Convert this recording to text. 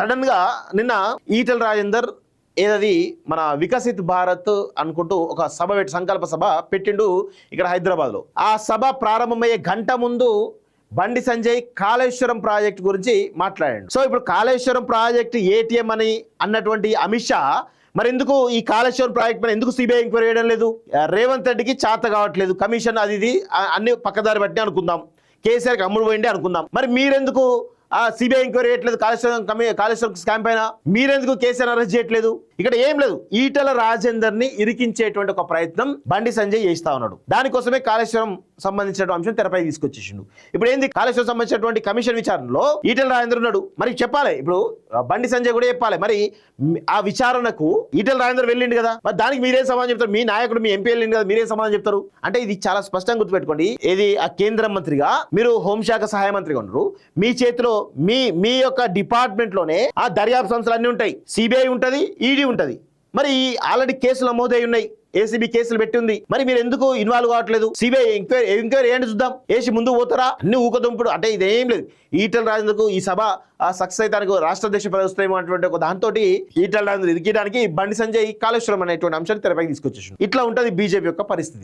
Sudden గా నిన్న ఈటెల రాజేందర్ ఏదది మన వికసిత్ భారత్ అనుకుంటూ ఒక సభ పెట్టి సంకల్ప సభ పెట్టిండు ఇక్కడ హైదరాబాద్ లో. ఆ సభ ప్రారంభమయ్యే గంట ముందు బండి సంజయ్ కాళేశ్వరం ప్రాజెక్ట్ గురించి మాట్లాడాడు. సో ఇప్పుడు కాళేశ్వరం ప్రాజెక్ట్ ఏటీఎం అని అన్నటువంటి అమిత్ షా మరి ఎందుకు ఈ కాళేశ్వరం ప్రాజెక్ట్ మీద ఎందుకు సిబిఐ ఎంక్వైరీ చేయడం లేదు? రేవంత్ రెడ్డికి చేత కావట్లేదు, కమిషన్ అది ఇది అన్ని పక్కదారి బట్టి అనుకుందాం, కేసీఆర్కి అమ్ముడు పోయింది అనుకుందాం. మరి మీరెందుకు సిబిఐ ఎంక్వైరీ చేయట్లేదు? కాళేశ్వరం స్కామ్ పైన మీరెందుకు కేసీఆర్ అరెస్ట్ చేయట్లేదు? ఇక్కడ ఏం లేదు, ఈటెల రాజేందర్ ని ఇరికించేటువంటి ఒక ప్రయత్నం బండి సంజయ్ చేస్తా ఉన్నాడు. దానికోసమే కాళేశ్వరం సంబంధించిన అంశం తెరపై తీసుకొచ్చేసిండు. ఇప్పుడు ఏంది, కాళేశ్వరం సంబంధించినటువంటి కమిషన్ విచారణలో ఈటెల రాజేందర్ ఉన్నాడు, మరి చెప్పాలి. ఇప్పుడు బండి సంజయ్ కూడా చెప్పాలి. మరి ఆ విచారణకు ఈటెల రాజేందర్ వెళ్ళిండు కదా, మరి దానికి మీరేం సమాధానం చెప్తారు? మీ నాయకుడు మీ ఎంపీ వెళ్ళిండు కదా, మీరేం సమాధానం చెప్తారు? అంటే ఇది చాలా స్పష్టంగా గుర్తుపెట్టుకోండి. ఏది ఆ కేంద్ర మంత్రిగా మీరు హోంశాఖ సహాయ మంత్రిగా ఉన్నారు, మీ చేతిలో మీ యొక్క డిపార్ట్మెంట్ లోనే ఆ దర్యాప్తు సంస్థలు అన్ని ఉంటాయి, సిబిఐ ఉంటది, ఈడీ ఉంటది. మరి ఆల్రెడీ కేసులు నమోదై ఉన్నాయి, ఏసీబీ కేసులు పెట్టి ఉంది. మరి మీరు ఎందుకు ఇన్వాల్వ్ కావట్లేదు? సిబిఐ ఎంక్వైరీ ఏంటి చూద్దాం, వేసి ముందు పోతారా? అన్ని ఊకదుంపుడు అంటే ఇదేం లేదు. ఈటెల రాజేందర్కు ఈ సభ సక్సెస్ అయితే రాష్ట్ర అధ్యక్ష పదవి వస్తాయేమో అటువంటి ఒక దాంతో ఈటెల రాజేందర్ ఇరికియడానికి బండి సంజయ్ కాళేశ్వరం అనేటువంటి అంశాన్ని తెరపైకి తీసుకొచ్చేసి ఇట్లా ఉంటది బీజేపీ యొక్క పరిస్థితి.